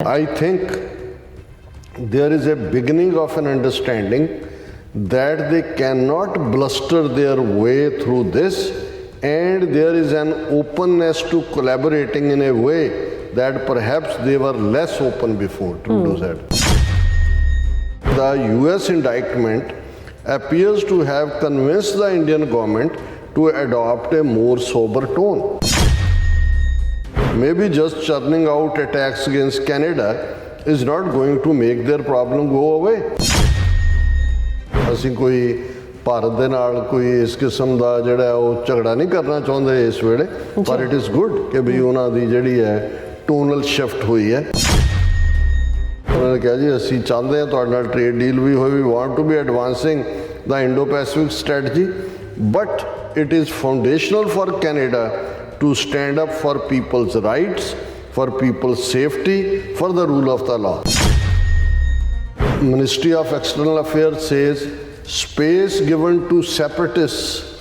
I think there is a beginning of an understanding that they cannot bluster their way through this, and there is an openness to collaborating in a way that perhaps they were less open before, Trudeau said. The US indictment appears to have convinced the Indian government to adopt a more sober tone. Maybe just churning out attacks against Canada is not going to make their problem go away. ਅਸੀਂ ਕੋਈ ਭਾਰਤ ਦੇ ਨਾਲ ਕੋਈ ਇਸ ਕਿਸਮ ਦਾ ਜਿਹੜਾ ਉਹ ਝਗੜਾ ਨਹੀਂ ਕਰਨਾ ਚਾਹੁੰਦੇ ਇਸ ਵੇਲੇ, ਪਰ ਇਟ ਇਜ਼ ਗੁੱਡ ਕਿ ਵੀ ਉਹਨਾਂ ਦੀ ਜਿਹੜੀ ਹੈ ਟੋਨਲ ਸ਼ਿਫਟ ਹੋਈ ਹੈ। ਉਹਨਾਂ ਨੇ ਕਿਹਾ ਜੀ ਅਸੀਂ ਚਾਹੁੰਦੇ ਹਾਂ ਤੁਹਾਡੇ ਨਾਲ ਟ੍ਰੇਡ ਡੀਲ ਵੀ ਹੋਵੇ, we want to be advancing the Indo Pacific strategy, but it is foundational for Canada to stand up for people's rights, for people's safety, for the rule of the law. Ministry of External Affairs says space given to separatists,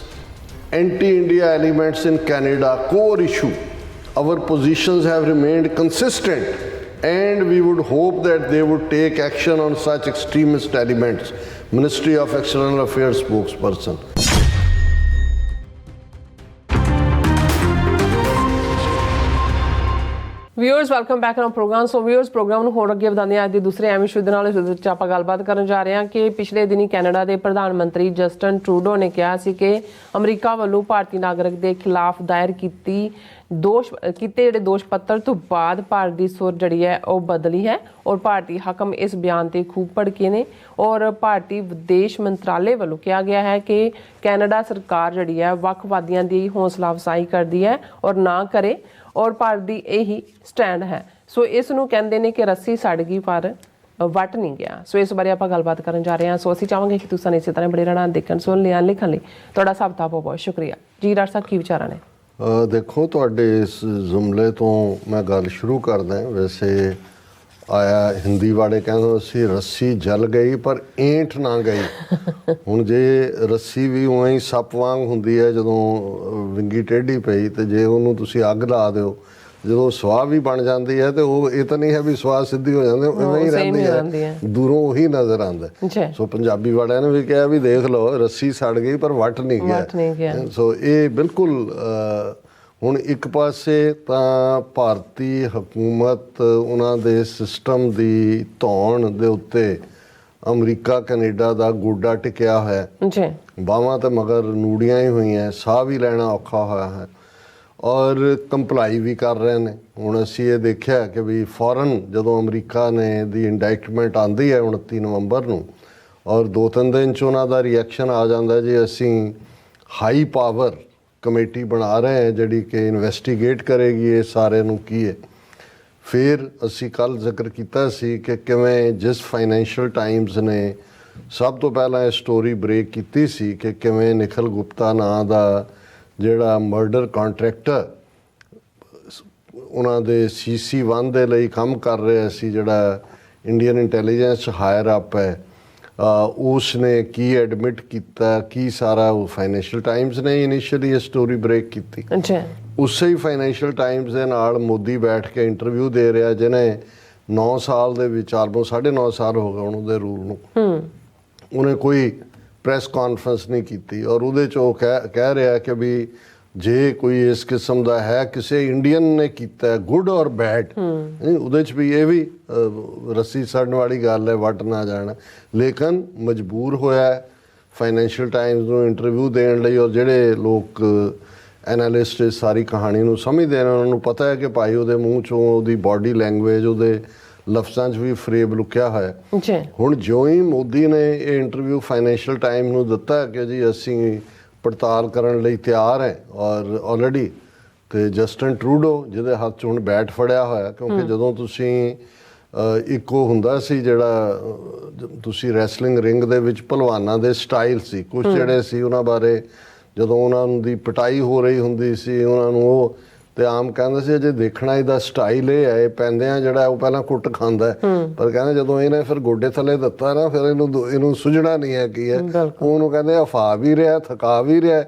anti-India elements in Canada, core issue. Our positions have remained consistent and we would hope that they would take action on such extremist elements. Ministry of External Affairs spokesperson. Viewers welcome back on program. So viewers program ਨੂੰ ਹੋਰ ਅੱਗੇ ਵਧਾਉਂਦੇ ਹਾਂ। ਅੱਜ ਦੇ ਦੂਸਰੇ ਐਵੇਂ issue ਦੇ ਨਾਲ ਇਸ ਵਿੱਚ ਆਪਾਂ ਗੱਲਬਾਤ ਕਰਨ ਜਾ ਰਹੇ ਹਾਂ ਕਿ ਪਿਛਲੇ ਦਿਨੀ ਕੈਨੇਡਾ ਦੇ ਪ੍ਰਧਾਨ ਮੰਤਰੀ ਜਸਟਨ ਟਰੂਡੋ ਨੇ ਕਿਹਾ ਸੀ ਕਿ ਅਮਰੀਕਾ ਵੱਲੋਂ ਭਾਰਤੀ ਨਾਗਰਿਕ ਦੇ ਖਿਲਾਫ ਦਾਇਰ ਕੀਤੇ ਜਿਹੜੇ ਦੋਸ਼ ਪੱਤਰ ਤੋਂ ਬਾਅਦ ਭਾਰਤ ਦੀ ਸੁਰ ਜਿਹੜੀ ਹੈ ਉਹ ਬਦਲੀ ਹੈ ਔਰ ਭਾਰਤੀ ਹਾਕਮ ਇਸ ਬਿਆਨ ਤੇ ਖੂਬ ਭੜਕੇ ਨੇ ਔਰ ਭਾਰਤੀ ਵਿਦੇਸ਼ ਮੰਤਰਾਲੇ ਵੱਲੋਂ ਕਿਹਾ ਗਿਆ ਹੈ ਕਿ ਕੈਨੇਡਾ ਸਰਕਾਰ ਜਿਹੜੀ ਹੈ ਵੱਖਵਾਦੀਆਂ ਦੀ ਹੌਸਲਾ ਅਫਜ਼ਾਈ ਕਰਦੀ ਹੈ ਔਰ ਨਾ ਕਰੇ ਔਰ ਭਾਰਤ ਦੀ ਇਹੀ ਸਟੈਂਡ ਹੈ। ਸੋ ਇਸ ਨੂੰ ਕਹਿੰਦੇ ਨੇ ਕਿ ਰੱਸੀ ਸੜ ਗਈ ਪਰ ਵੱਟ ਨਹੀਂ ਗਿਆ। ਸੋ ਇਸ ਬਾਰੇ ਆਪਾਂ ਗੱਲਬਾਤ ਕਰਨ ਜਾ ਰਹੇ ਹਾਂ। ਸੋ ਅਸੀਂ ਚਾਹਾਂਗੇ ਕਿ ਤੁਸੀਂ ਇਸੇ ਤਰ੍ਹਾਂ ਬੜੇ ਰਹਿਣਾ ਦੇਖਣ ਸੁਣ ਲਿਆ ਲਿਖਣ ਲਈ ਤੁਹਾਡਾ ਸਭ ਦਾ ਬਹੁਤ ਬਹੁਤ ਸ਼ੁਕਰੀਆ ਜੀ। ਡਾਕਟਰ ਸਾਹਿਬ ਕੀ ਵਿਚਾਰਾਂ ਨੇ? ਦੇਖੋ ਤੁਹਾਡੇ ਇਸ ਜੁਮਲੇ ਤੋਂ ਮੈਂ ਗੱਲ ਸ਼ੁਰੂ ਕਰਦਾ। ਵੈਸੇ ਆਇਆ ਹਿੰਦੀ ਵਾਲੇ ਕਹਿੰਦੇ ਸੀ ਰੱਸੀ ਜਲ ਗਈ ਪਰ ਏਂਠ ਨਾ ਗਈ। ਹੁਣ ਜੇ ਰੱਸੀ ਵੀ ਉਵੇਂ ਹੀ ਸੱਪ ਵਾਂਗ ਹੁੰਦੀ ਹੈ, ਜਦੋਂ ਵਿੰਗੀ ਟੇਢੀ ਪਈ ਤੇ ਜੇ ਉਹਨੂੰ ਤੁਸੀਂ ਅੱਗ ਲਾ ਦਿਓ, ਜਦੋਂ ਸਵਾਹ ਵੀ ਬਣ ਜਾਂਦੀ ਹੈ ਤੇ ਉਹ ਇਹ ਤਾਂ ਨਹੀਂ ਹੈ ਵੀ ਸਵਾਹ ਸਿੱਧੀ ਹੋ ਜਾਂਦੀ, ਉਵੇਂ ਹੀ ਰਹਿੰਦੀ ਹੈ, ਦੂਰੋਂ ਉਹੀ ਨਜ਼ਰ ਆਉਂਦਾ। ਸੋ ਪੰਜਾਬੀ ਵਾਲਿਆਂ ਨੇ ਵੀ ਕਿਹਾ ਵੀ ਦੇਖ ਲਓ ਰੱਸੀ ਸੜ ਗਈ ਪਰ ਵੱਟ ਨਹੀਂ ਗਿਆ। ਸੋ ਇਹ ਬਿਲਕੁਲ ਹੁਣ ਇੱਕ ਪਾਸੇ ਤਾਂ ਭਾਰਤੀ ਹਕੂਮਤ ਉਹਨਾਂ ਦੇ ਸਿਸਟਮ ਦੀ ਧੌਣ ਦੇ ਉੱਤੇ ਅਮਰੀਕਾ ਕੈਨੇਡਾ ਦਾ ਗੋਡਾ ਟਿਕਿਆ ਹੋਇਆ, ਬਾਹਾਂ ਤੇ ਮਗਰ ਨੂੜੀਆਂ ਹੀ ਹੋਈਆਂ, ਸਾਹ ਵੀ ਲੈਣਾ ਔਖਾ ਹੋਇਆ ਹੈ ਔਰ ਕੰਪਲਾਈ ਵੀ ਕਰ ਰਹੇ ਨੇ। ਹੁਣ ਅਸੀਂ ਇਹ ਦੇਖਿਆ ਕਿ ਵੀ ਫੌਰਨ ਜਦੋਂ ਅਮਰੀਕਾ ਨੇ ਦੀ ਇੰਡਾਇਕਟਮੈਂਟ ਆਉਂਦੀ ਹੈ 29 ਨਵੰਬਰ ਨੂੰ ਔਰ 2-3 ਦਿਨ 'ਚ ਉਹਨਾਂ ਦਾ ਰਿਐਕਸ਼ਨ ਆ ਜਾਂਦਾ ਜੀ ਅਸੀਂ ਹਾਈ ਪਾਵਰ ਕਮੇਟੀ ਬਣਾ ਰਹੇ ਹਾਂ ਜਿਹੜੀ ਕਿ ਇਨਵੈਸਟੀਗੇਟ ਕਰੇਗੀ ਇਹ ਸਾਰੇ ਨੂੰ ਕੀ ਹੈ। ਫਿਰ ਅਸੀਂ ਕੱਲ੍ਹ ਜ਼ਿਕਰ ਕੀਤਾ ਸੀ ਕਿ ਕਿਵੇਂ ਜਿਸ ਫਾਈਨੈਂਸ਼ੀਅਲ ਟਾਈਮਜ਼ ਨੇ ਸਭ ਤੋਂ ਪਹਿਲਾਂ ਇਹ ਸਟੋਰੀ ਬ੍ਰੇਕ ਕੀਤੀ ਸੀ ਕਿ ਕਿਵੇਂ ਨਿਖਿਲ ਗੁਪਤਾ ਨਾਂ ਦਾ ਜਿਹੜਾ ਮਰਡਰ ਕੰਟਰੈਕਟਰ ਉਹਨਾਂ ਦੇ CC1 ਦੇ ਲਈ ਕੰਮ ਕਰ ਰਿਹਾ ਸੀ, ਜਿਹੜਾ ਇੰਡੀਅਨ ਇੰਟੈਲੀਜੈਂਸ ਹਾਇਰ ਅਪ ਹੈ, ਉਸ ਨੇ ਕੀ ਐਡਮਿਟ ਕੀਤਾ ਕੀ ਸਾਰਾ ਉਹ ਫਾਈਨੈਂਸ਼ੀਅਲ ਟਾਈਮਜ਼ ਨੇ ਇਨੀਸ਼ੀਅਲੀ ਇਹ ਸਟੋਰੀ ਬ੍ਰੇਕ ਕੀਤੀ। ਉਸੇ ਹੀ ਫਾਈਨੈਂਸ਼ੀਅਲ ਟਾਈਮਜ਼ ਦੇ ਨਾਲ ਮੋਦੀ ਬੈਠ ਕੇ ਇੰਟਰਵਿਊ ਦੇ ਰਿਹਾ ਜਿਹਨੇ 9 ਸਾਲ ਦੇ ਵਿੱਚ ਆਲਮੋਸਟ 9.5 ਸਾਲ ਹੋ ਗਏ ਹੁਣ ਉਹਦੇ ਰੂਲ ਨੂੰ, ਉਹਨੇ ਕੋਈ ਪ੍ਰੈਸ ਕਾਨਫਰੰਸ ਨਹੀਂ ਕੀਤੀ ਔਰ ਉਹਦੇ 'ਚ ਉਹ ਕਹਿ ਰਿਹਾ ਕਿ ਵੀ ਜੇ ਕੋਈ ਇਸ ਕਿਸਮ ਦਾ ਹੈ ਕਿਸੇ ਇੰਡੀਅਨ ਨੇ ਕੀਤਾ ਗੁੱਡ ਔਰ ਬੈਡ, ਉਹਦੇ 'ਚ ਵੀ ਇਹ ਵੀ ਰੱਸੀ ਸੜਨ ਵਾਲੀ ਗੱਲ ਹੈ, ਵੱਟ ਨਾ ਜਾਣਾ। ਲੇਕਿਨ ਮਜਬੂਰ ਹੋਇਆ ਫਾਈਨੈਂਸ਼ੀਅਲ ਟਾਈਮਜ਼ ਨੂੰ ਇੰਟਰਵਿਊ ਦੇਣ ਲਈ ਔਰ ਜਿਹੜੇ ਲੋਕ ਐਨਾਲਿਸਟ ਇਸ ਸਾਰੀ ਕਹਾਣੀ ਨੂੰ ਸਮਝਦੇ ਨੇ ਉਹਨਾਂ ਨੂੰ ਪਤਾ ਹੈ ਕਿ ਭਾਈ ਉਹਦੇ ਮੂੰਹ 'ਚੋਂ ਉਹਦੀ ਬਾਡੀ ਲੈਂਗੁਏਜ ਉਹਦੇ ਲਫ਼ਜ਼ਾਂ 'ਚ ਵੀ ਫਰੇਬ ਲੁਕਿਆ ਹੋਇਆ। ਹੁਣ ਜਿਉਂ ਹੀ ਮੋਦੀ ਨੇ ਇਹ ਇੰਟਰਵਿਊ ਫਾਈਨੈਂਸ਼ੀਅਲ ਟਾਈਮ ਨੂੰ ਦਿੱਤਾ ਕਿ ਜੀ ਅਸੀਂ ਪੜਤਾਲ ਕਰਨ ਲਈ ਤਿਆਰ ਹੈ ਔਰ ਆਲਰੇਡੀ ਤੇ ਜਸਟਨ ਟਰੂਡੋ ਜਿਹਦੇ ਹੱਥ 'ਚ ਹੁਣ ਬੈਟ ਫੜਿਆ ਹੋਇਆ, ਕਿਉਂਕਿ ਜਦੋਂ ਤੁਸੀਂ ਇੱਕੋ ਹੁੰਦਾ ਸੀ ਜਿਹੜਾ ਤੁਸੀਂ ਰੈਸਲਿੰਗ ਰਿੰਗ ਦੇ ਵਿੱਚ ਭਲਵਾਨਾਂ ਦੇ ਸਟਾਈਲ ਸੀ ਕੁਛ ਜਿਹੜੇ ਸੀ ਉਹਨਾਂ ਬਾਰੇ ਜਦੋਂ ਉਹਨਾਂ ਦੀ ਪਿਟਾਈ ਹੋ ਰਹੀ ਹੁੰਦੀ ਸੀ ਉਹਨਾਂ ਨੂੰ ਉਹ ਤੇ ਆਮ ਕਹਿੰਦੇ ਸੀ ਜੇ ਦੇਖਣਾ ਇਹਦਾ ਸਟਾਈਲ ਇਹ ਹੈ, ਇਹ ਪੈਂਦਿਆਂ ਜਿਹੜਾ ਉਹ ਪਹਿਲਾਂ ਕੁੱਟ ਖਾਂਦਾ ਪਰ ਕਹਿੰਦੇ ਜਦੋਂ ਇਹਨੇ ਫਿਰ ਗੋਡੇ ਥੱਲੇ ਦਿੱਤਾ ਨਾ ਫਿਰ ਇਹਨੂੰ ਸੁਝਣਾ ਨਹੀਂ ਹੈ ਕੀ ਹੈ, ਉਹਨੂੰ ਕਹਿੰਦੇ ਅਫਾ ਵੀ ਰਿਹਾ ਥਕਾ ਵੀ ਰਿਹਾ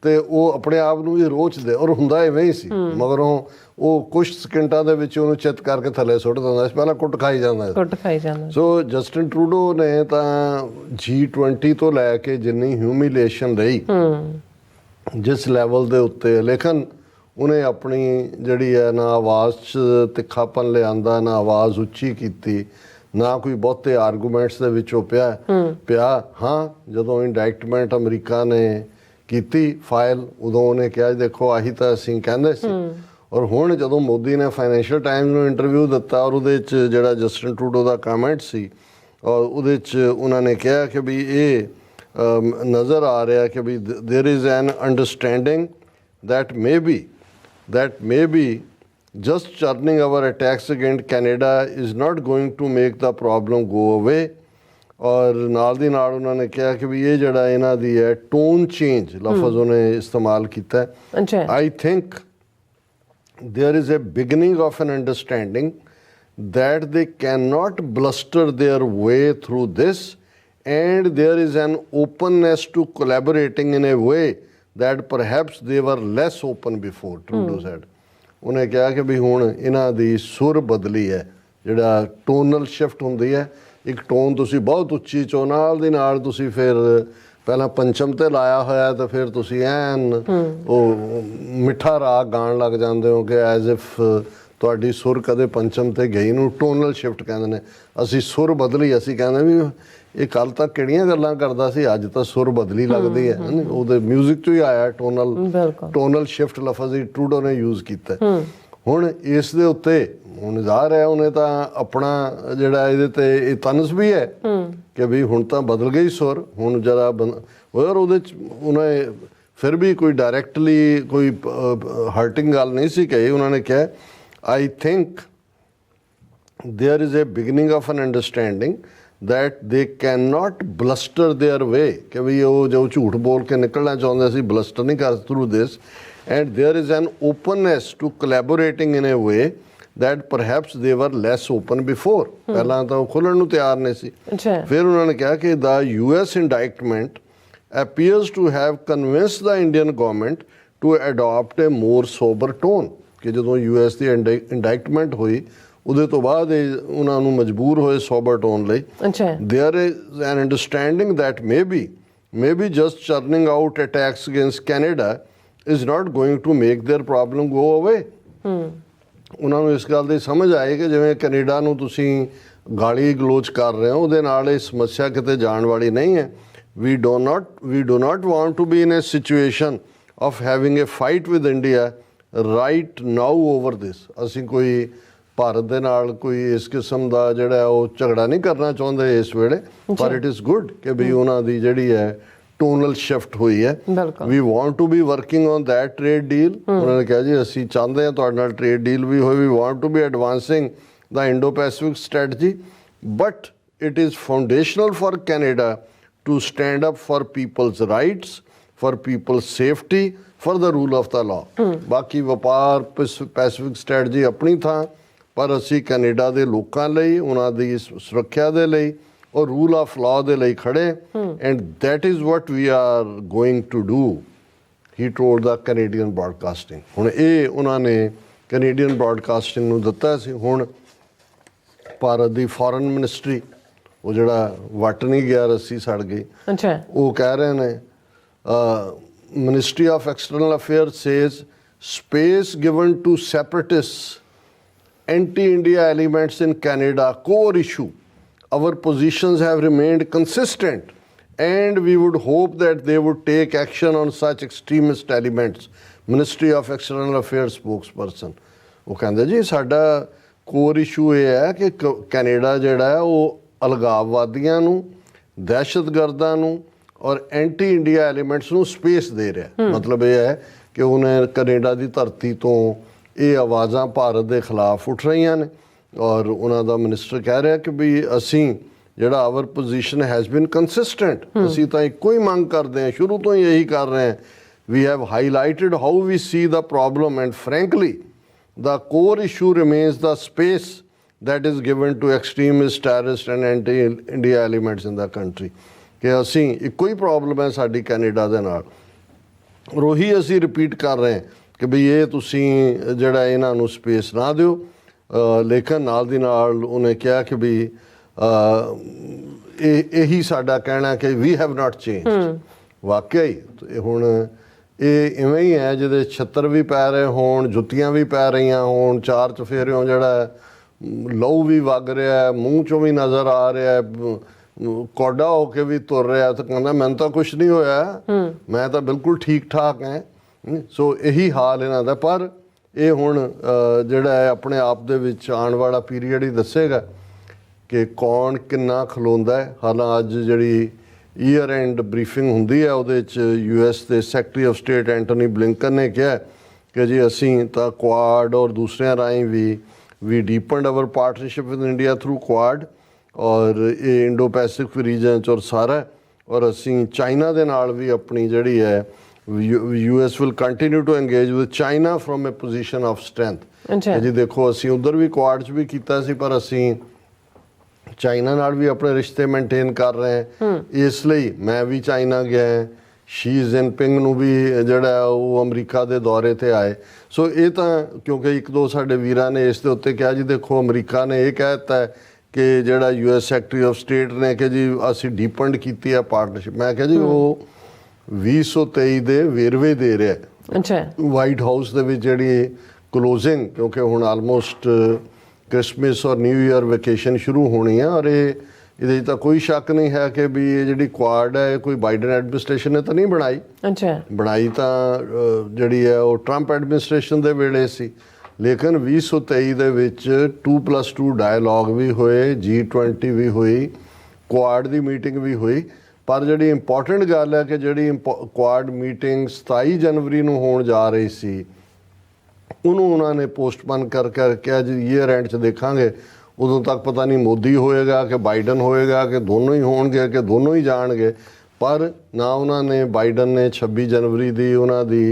ਤੇ ਉਹ ਆਪਣੇ ਆਪ ਨੂੰ ਵੀ ਰੋਚਦੇ, ਔਰ ਹੁੰਦਾ ਇਵੇਂ ਹੀ ਸੀ। ਮਗਰੋਂ ਉਹ ਕੁਛ ਸਕਿੰਟਾਂ ਦੇ ਵਿੱਚ ਉਹਨੂੰ ਚਿੱਤ ਕਰਕੇ ਥੱਲੇ ਸੁੱਟ ਦਿੰਦਾ ਸੀ, ਪਹਿਲਾਂ ਕੁੱਟ ਖਾਈ ਜਾਂਦਾ। ਸੋ ਜਸਟਿਨ ਟਰੂਡੋ ਨੇ ਤਾਂ G20 ਤੋਂ ਲੈ ਕੇ ਜਿੰਨੀ ਹਿਊਮੀਲੇਸ਼ਨ ਰਹੀ ਜਿਸ ਲੈਵਲ ਦੇ ਉੱਤੇ, ਲੇਕਿਨ ਉਹਨੇ ਆਪਣੀ ਜਿਹੜੀ ਹੈ ਨਾ ਆਵਾਜ਼ 'ਚ ਤਿੱਖਾਪਨ ਲਿਆਂਦਾ, ਨਾ ਆਵਾਜ਼ ਉੱਚੀ ਕੀਤੀ, ਨਾ ਕੋਈ ਬਹੁਤੇ ਆਰਗੂਮੈਂਟਸ ਦੇ ਵਿੱਚੋਂ ਪਿਆ। ਹਾਂ, ਜਦੋਂ ਇੰਡਾਇਕਟਮੈਂਟ ਅਮਰੀਕਾ ਨੇ ਕੀਤੀ ਫਾਈਲ, ਉਦੋਂ ਉਹਨੇ ਕਿਹਾ ਦੇਖੋ ਆਹੀ ਤਾਂ ਅਸੀਂ ਕਹਿੰਦੇ ਸੀ। ਔਰ ਹੁਣ ਜਦੋਂ ਮੋਦੀ ਨੇ ਫਾਈਨੈਂਸ਼ੀਅਲ ਟਾਈਮਜ਼ ਨੂੰ ਇੰਟਰਵਿਊ ਦਿੱਤਾ, ਔਰ ਉਹਦੇ 'ਚ ਜਿਹੜਾ ਜਸਟਿਨ ਟਰੂਡੋ ਦਾ ਕਮੈਂਟ ਸੀ, ਔਰ ਉਹਦੇ 'ਚ ਉਹਨਾਂ ਨੇ ਕਿਹਾ ਕਿ ਵੀ ਇਹ ਨਜ਼ਰ ਆ ਰਿਹਾ ਕਿ we there is an understanding that may be just churning our attacks against Canada is not going to make the problem go away। ਔਰ ਨਾਲ ਦੀ ਨਾਲ ਉਹਨਾਂ ਨੇ ਕਿਹਾ ਕਿ ਵੀ ਇਹ ਜਿਹੜਾ ਇਹਨਾਂ ਦੀ ਹੈ ਟੋਨ ਚੇਂਜ ਲਫ਼ਜ਼ ਉਹਨੇ ਇਸਤੇਮਾਲ ਕੀਤਾ। I think there is a beginning of an understanding that they cannot bluster their way through this, and there is an openness to collaborating in a way that perhaps they were less open before, Trudeau said। ਉਹਨੇ ਕਿਹਾ ਕਿ ਵੀ ਹੁਣ ਇਹਨਾਂ ਦੀ ਸੁਰ ਬਦਲੀ ਹੈ, ਜਿਹੜਾ tonal shift ਹੁੰਦੀ ਹੈ, ਇੱਕ ਟੋਨ ਤੁਸੀਂ ਬਹੁਤ ਉੱਚੀ ਚੋਂ ਨਾਲ ਦੀ ਨਾਲ ਤੁਸੀਂ ਫਿਰ ਪਹਿਲਾਂ ਪੰਚਮ ਤੇ ਲਾਇਆ ਹੋਇਆ ਤਾਂ ਫਿਰ ਤੁਸੀਂ ਐਨ ਉਹ ਮਿੱਠਾ ਰਾਗ ਗਾਣ ਲੱਗ ਜਾਂਦੇ ਹੋ ਕਿ ਐਜ਼ ਇਫ ਤੁਹਾਡੀ ਸੁਰ ਕਦੇ ਪੰਚਮ ਤੇ ਗਈ ਨੂੰ ਟੋਨਲ ਸ਼ਿਫਟ ਕਹਿੰਦੇ ਨੇ। ਅਸੀਂ ਸੁਰ ਬਦਲੀ, ਅਸੀਂ ਕਹਿੰਦੇ ਵੀ ਇਹ ਕੱਲ ਤੱਕ ਕਿਹੜੀਆਂ ਗੱਲਾਂ ਕਰਦਾ ਸੀ, ਅੱਜ ਤਾਂ ਸੁਰ ਬਦਲੀ ਲੱਗਦੀ ਹੈ। ਉਹਦੇ ਮਿਊਜ਼ਿਕ 'ਚੋਂ ਹੀ ਆਇਆ ਟੋਨਲ ਸ਼ਿਫਟ ਲਫ਼ਜ਼ ਹੀ ਟਰੂਡੋ ਨੇ ਯੂਜ਼ ਕੀਤਾ। ਹੁਣ ਇਸ ਦੇ ਉੱਤੇ ਹੁਣ ਜ਼ਾਹਰ ਹੈ ਉਹਨੇ ਤਾਂ ਆਪਣਾ ਜਿਹੜਾ ਇਹਦੇ ਤੇ ਇਹ ਤਨਸ ਵੀ ਹੈ ਕਿ ਵੀ ਹੁਣ ਤਾਂ ਬਦਲ ਗਈ ਸੁਰ, ਹੁਣ ਜਰਾ ਔਰ ਉਹਦੇ 'ਚ ਉਹਨੇ ਫਿਰ ਵੀ ਕੋਈ ਡਾਇਰੈਕਟਲੀ ਕੋਈ ਹਰਟਿੰਗ ਗੱਲ ਨਹੀਂ ਸੀ ਕਹੀ। ਉਹਨਾਂ ਨੇ ਕਿਹਾ I think there is a beginning of an understanding that they cannot bluster their way, ਕਿ ਵੀ ਉਹ ਜੋ ਝੂਠ ਬੋਲ ਕੇ ਨਿਕਲਣਾ ਚਾਹੁੰਦੇ ਸੀ ਬਲਸਟਰ ਨਹੀਂ ਕਰ through this, and there is an openness to collaborating in a way that perhaps they were less open before। ਪਹਿਲਾਂ ਤਾਂ ਉਹ ਖੁੱਲ੍ਹਣ ਨੂੰ ਤਿਆਰ ਨਹੀਂ ਸੀ। ਫਿਰ ਉਹਨਾਂ ਨੇ ਕਿਹਾ ਕਿ the US indictment appears to have convinced the Indian government to adopt a more sober tone। ਕਿ ਜਦੋਂ US ਦੀ ਇੰਡਾਇਕਟਮੈਂਟ ਹੋਈ ਉਹਦੇ ਤੋਂ ਬਾਅਦ ਉਹਨਾਂ ਨੂੰ ਮਜਬੂਰ ਹੋਏ ਸੋਬਰ ਟੋਨ ਲਈ। There is an understanding that maybe just churning out attacks against Canada is not going to make their problem go away। ਉਹਨਾਂ ਨੂੰ ਇਸ ਗੱਲ ਦੀ ਸਮਝ ਆਈ ਕਿ ਜਿਵੇਂ ਕੈਨੇਡਾ ਨੂੰ ਤੁਸੀਂ ਗਾਲੀ ਗਲੋਚ ਕਰ ਰਹੇ ਹੋ ਉਹਦੇ ਨਾਲ ਇਹ ਸਮੱਸਿਆ ਕਿਤੇ ਜਾਣ ਵਾਲੀ ਨਹੀਂ ਹੈ। we do not want to be in a situation of having a fight with India right now over this। ਅਸੀਂ ਕੋਈ ਭਾਰਤ ਦੇ ਨਾਲ ਕੋਈ ਇਸ ਕਿਸਮ ਦਾ ਜਿਹੜਾ ਉਹ ਝਗੜਾ ਨਹੀਂ ਕਰਨਾ ਚਾਹੁੰਦੇ ਇਸ ਵੇਲੇ, ਪਰ ਇਟ ਇਜ਼ ਗੁੱਡ ਕਿ ਵੀ ਉਹਨਾਂ ਦੀ ਜਿਹੜੀ ਹੈ ਟੋਨਲ ਸ਼ਿਫਟ ਹੋਈ ਹੈ। We want to be working on that trade deal. ਉਹਨਾਂ ਨੇ ਕਿਹਾ ਜੀ ਅਸੀਂ ਚਾਹੁੰਦੇ ਹਾਂ ਤੁਹਾਡੇ ਨਾਲ ਟ੍ਰੇਡ ਡੀਲ ਵੀ ਹੋਏ। We want to be advancing the Indo Pacific strategy, but it is foundational for Canada to stand up for people's rights, for people's safety, for the rule of the law. ਬਾਕੀ ਵਪਾਰ Pacific strategy ਆਪਣੀ ਥਾਂ, ਪਰ ਅਸੀਂ Canada ਦੇ ਲੋਕਾਂ ਲਈ, ਉਹਨਾਂ ਦੀ ਸੁਰੱਖਿਆ ਦੇ ਲਈ ਔਰ ਰੂਲ ਆਫ ਲਾਅ ਦੇ ਲਈ ਖੜੇ, and that is what we are going to do, he told the Canadian broadcasting. ਹੁਣ ਇਹ ਉਹਨਾਂ ਨੇ ਕੈਨੇਡੀਅਨ ਬ੍ਰੌਡਕਾਸਟਿੰਗ ਨੂੰ ਦਿੱਤਾ ਸੀ। ਹੁਣ ਭਾਰਤ ਦੀ ਫੋਰਨ ਮਿਨਿਸਟਰੀ ਉਹ ਜਿਹੜਾ ਵੱਟ ਨਹੀਂ ਗਿਆ ਰੱਸੀ ਸੜ ਗਈ, ਉਹ ਕਹਿ ਰਹੇ ਨੇ Ministry of External Affairs says space given to separatists, anti-India elements in Canada, core issue. Our positions have remained consistent and we would hope that they would take action on such extremist elements। Ministry of External Affairs spokesperson ਉਹ ਕਹਿੰਦੇ ਜੀ ਸਾਡਾ core issue ਇਹ ਹੈ ਕਿ Canada ਜਿਹੜਾ ਹੈ ਉਹ ਅਲਗਾਵਵਾਦੀਆਂ ਨੂੰ, ਦਹਿਸ਼ਤਗਰਦਾਂ ਨੂੰ ਔਰ ਐਂਟੀ ਇੰਡੀਆ ਐਲੀਮੈਂਟਸ ਨੂੰ ਸਪੇਸ ਦੇ ਰਿਹਾ। ਮਤਲਬ ਇਹ ਹੈ ਕਿ ਉਹਨੇ ਕੈਨੇਡਾ ਦੀ ਧਰਤੀ ਤੋਂ ਇਹ ਆਵਾਜ਼ਾਂ ਭਾਰਤ ਦੇ ਖਿਲਾਫ ਉੱਠ ਰਹੀਆਂ ਨੇ, ਔਰ ਉਹਨਾਂ ਦਾ ਮਿਨਿਸਟਰ ਕਹਿ ਰਿਹਾ ਕਿ ਵੀ ਅਸੀਂ ਜਿਹੜਾ our position has been consistent, ਅਸੀਂ ਤਾਂ ਇੱਕੋ ਹੀ ਮੰਗ ਕਰਦੇ ਹਾਂ, ਸ਼ੁਰੂ ਤੋਂ ਹੀ ਇਹੀ ਕਰ ਰਹੇ ਹਾਂ। We have highlighted how we see the problem and frankly the core issue remains the space that is given to extremist, terrorist and anti-India elements in the country। ਕਿ ਅਸੀਂ ਇੱਕੋ ਹੀ ਪ੍ਰੋਬਲਮ ਹੈ ਸਾਡੀ ਕੈਨੇਡਾ ਦੇ ਨਾਲ, ਔਰ ਉਹੀ ਅਸੀਂ ਰਿਪੀਟ ਕਰ ਰਹੇ ਹਾਂ ਕਿ ਬਈ ਇਹ ਤੁਸੀਂ ਜਿਹੜਾ ਇਹਨਾਂ ਨੂੰ ਸਪੇਸ ਨਾ ਦਿਓ। ਲੇਕਿਨ ਨਾਲ ਦੀ ਨਾਲ ਉਹਨੇ ਕਿਹਾ ਕਿ ਵੀ ਇਹੀ ਸਾਡਾ ਕਹਿਣਾ ਕਿ ਵੀ ਹੈਵ ਨਾਟ ਚੇਂਜਡ। ਵਾਕਿਆ ਹੀ ਹੁਣ ਇਹ ਇਵੇਂ ਹੀ ਹੈ ਜਿਹਦੇ ਛੱਤਰ ਵੀ ਪੈ ਰਹੇ ਹੋਣ, ਜੁੱਤੀਆਂ ਵੀ ਪੈ ਰਹੀਆਂ ਹੋਣ, ਚਾਰ ਚੁਫੇਰਿਓਂ ਜਿਹੜਾ ਲਹੂ ਵੀ ਵਗ ਰਿਹਾ, ਮੂੰਹ 'ਚੋਂ ਵੀ ਨਜ਼ਰ ਆ ਰਿਹਾ, ਕੋਡਾ ਹੋ ਕੇ ਵੀ ਤੁਰ ਰਿਹਾ, ਤਾਂ ਕਹਿੰਦਾ ਮੈਨੂੰ ਤਾਂ ਕੁਛ ਨਹੀਂ ਹੋਇਆ, ਮੈਂ ਤਾਂ ਬਿਲਕੁਲ ਠੀਕ ਠਾਕ ਹੈ। ਸੋ ਇਹੀ ਹਾਲ ਇਹਨਾਂ ਦਾ। ਪਰ ਇਹ ਹੁਣ ਜਿਹੜਾ ਹੈ ਆਪਣੇ ਆਪ ਦੇ ਵਿੱਚ ਆਉਣ ਵਾਲਾ ਪੀਰੀਅਡ ਹੀ ਦੱਸੇਗਾ ਕਿ ਕੌਣ ਕਿੰਨਾ ਖਲੋਂਦਾ ਹੈ। ਹਾਲਾਂ ਅੱਜ ਜਿਹੜੀ ਈਅਰ ਐਂਡ ਬਰੀਫਿੰਗ ਹੁੰਦੀ ਹੈ ਉਹਦੇ 'ਚ US ਦੇ ਸੈਕਟਰੀ ਆਫ ਸਟੇਟ ਐਂਟੋਨੀ ਬਲਿੰਕਨ ਨੇ ਕਿਹਾ ਕਿ ਜੀ ਅਸੀਂ ਤਾਂ ਕੁਆਡ ਔਰ ਦੂਸਰਿਆਂ ਰਾਹੀਂ we deepened our partnership with India through Quad, ਔਰ ਇਹ ਇੰਡੋ ਪੈਸਿਫਿਕ ਰੀਜਨ 'ਚ ਔਰ ਸਾਰਾ, ਔਰ ਅਸੀਂ ਚਾਈਨਾ ਦੇ ਨਾਲ ਵੀ ਆਪਣੀ ਜਿਹੜੀ ਹੈ US will continue to engage with China from a position of strength। ਜੀ ਦੇਖੋ ਅਸੀਂ ਉਧਰ ਵੀ ਕੁਆਡ 'ਚ ਵੀ ਕੀਤਾ ਸੀ, ਪਰ ਅਸੀਂ ਚਾਈਨਾ ਨਾਲ ਵੀ ਆਪਣੇ ਰਿਸ਼ਤੇ ਮੇਨਟੇਨ ਕਰ ਰਹੇ ਹਾਂ। ਇਸ ਲਈ ਮੈਂ ਵੀ ਚਾਈਨਾ ਗਿਆ, ਸ਼ੀ ਜਿਨਪਿੰਗ ਨੂੰ ਵੀ ਜਿਹੜਾ ਉਹ ਅਮਰੀਕਾ ਦੇ ਦੌਰੇ 'ਤੇ ਆਏ। ਸੋ ਇਹ ਤਾਂ ਕਿਉਂਕਿ ਇੱਕ ਦੋ ਸਾਡੇ ਵੀਰਾਂ ਨੇ ਇਸ ਦੇ ਉੱਤੇ ਕਿਹਾ ਜੀ ਦੇਖੋ ਅਮਰੀਕਾ ਨੇ ਇਹ ਕਹਿ ਦਿੱਤਾ ਕਿ ਜਿਹੜਾ US ਸੈਕਟਰੀ ਆਫ ਸਟੇਟ ਨੇ ਕਿ ਜੀ ਅਸੀਂ ਡੀਪਨਡ ਕੀਤੀ ਹੈ ਪਾਰਟਨਰਸ਼ਿਪ। ਮੈਂ ਕਿਹਾ ਜੀ ਉਹ 2023 ਦੇ ਵੇਰਵੇ ਦੇ ਰਿਹਾ। ਅੱਛਾ, ਵਾਈਟ ਹਾਊਸ ਦੇ ਵਿੱਚ ਜਿਹੜੀ ਕਲੋਜ਼ਿੰਗ, ਕਿਉਂਕਿ ਹੁਣ ਆਲਮੋਸਟ ਕ੍ਰਿਸਮਸ ਔਰ ਨਿਊ ਈਅਰ ਵੈਕੇਸ਼ਨ ਸ਼ੁਰੂ ਹੋਣੀ ਆ, ਔਰ ਇਹਦੇ 'ਚ ਤਾਂ ਕੋਈ ਸ਼ੱਕ ਨਹੀਂ ਹੈ ਕਿ ਵੀ ਇਹ ਜਿਹੜੀ ਕੁਆਡ ਹੈ ਇਹ ਕੋਈ ਬਾਈਡਨ ਐਡਮਿਨਿਸਟ੍ਰੇਸ਼ਨ ਨੇ ਤਾਂ ਨਹੀਂ ਬਣਾਈ। ਅੱਛਾ, ਬਣਾਈ ਤਾਂ ਜਿਹੜੀ ਹੈ ਉਹ ਟਰੰਪ ਐਡਮਿਨਿਸਟ੍ਰੇਸ਼ਨ ਦੇ ਵੇਲੇ ਸੀ। ਲੇਕਿਨ 2023 ਦੇ ਵਿੱਚ 2+2 ਡਾਇਲੋਗ ਵੀ ਹੋਏ, G20 ਵੀ ਹੋਈ, ਕੁਆਡ ਦੀ ਮੀਟਿੰਗ ਵੀ ਹੋਈ। ਪਰ ਜਿਹੜੀ ਇੰਪੋਰਟੈਂਟ ਗੱਲ ਹੈ ਕਿ ਜਿਹੜੀ ਕੁਆਡ ਮੀਟਿੰਗ 27 ਜਨਵਰੀ ਨੂੰ ਹੋਣ ਜਾ ਰਹੀ ਸੀ ਉਹਨੂੰ ਉਹਨਾਂ ਨੇ ਪੋਸਟਪੋਨ ਕਰਕੇ ਅੱਜ ਈਅਰ ਐਂਡ 'ਚ ਦੇਖਾਂਗੇ। ਉਦੋਂ ਤੱਕ ਪਤਾ ਨਹੀਂ ਮੋਦੀ ਹੋਏਗਾ ਕਿ ਬਾਈਡਨ ਹੋਏਗਾ ਕਿ ਦੋਨੋਂ ਹੀ ਹੋਣਗੇ ਕਿ ਦੋਨੋਂ ਹੀ ਜਾਣਗੇ। ਪਰ ਨਾ ਉਹਨਾਂ ਨੇ ਬਾਈਡਨ ਨੇ 26 ਜਨਵਰੀ ਦੀ ਉਹਨਾਂ ਦੀ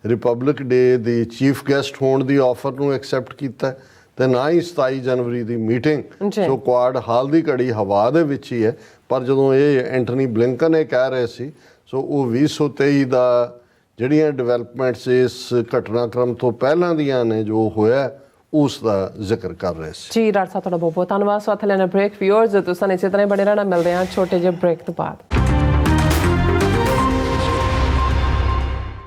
ਰਿਪਬਲਿਕ ਡੇ ਦੀ ਚੀਫ ਗੈਸਟ ਹੋਣ ਦੀ ਆਫਰ ਨੂੰ ਐਕਸੈਪਟ ਕੀਤਾ ਤੇ ਨਾ ਹੀ 27 ਜਨਵਰੀ ਦੀ ਮੀਟਿੰਗ। ਸੋ ਕੁਆਡ ਹਾਲ ਦੀ ਘੜੀ ਹਵਾ ਦੇ ਵਿੱਚ ਹੀ ਹੈ। ਪਰ ਜਦੋਂ ਇਹ ਐਂਟਨੀ ਬਲਿੰਕਨ ਇਹ ਕਹਿ ਰਹੇ ਸੀ, ਸੋ ਉਹ 2023 ਦਾ ਜਿਹੜੀਆਂ ਡਿਵੈਲਪਮੈਂਟਸ ਇਸ ਘਟਨਾਕ੍ਰਮ ਤੋਂ ਪਹਿਲਾਂ ਦੀਆਂ ਨੇ ਜੋ ਹੋਇਆ ਉਸ ਦਾ ਜ਼ਿਕਰ ਕਰ ਰਹੇ ਸੀ। ਜੀ ਡਾਕਟਰ ਸਾਹਿਬ ਤੁਹਾਡਾ ਬਹੁਤ ਬਹੁਤ ਧੰਨਵਾਦ। ਸੋ ਇੱਥੇ ਲੈਣਾ ਬ੍ਰੇਕ। ਵਿਊਅਰਸ ਤੁਸੀਂ ਇਸੇ ਤਰ੍ਹਾਂ ਬਣੇ ਰਹਿਣਾ, ਮਿਲਦੇ ਹਾਂ ਛੋਟੇ ਜਿਹੇ ਬ੍ਰੇਕ ਤੋਂ ਬਾਅਦ।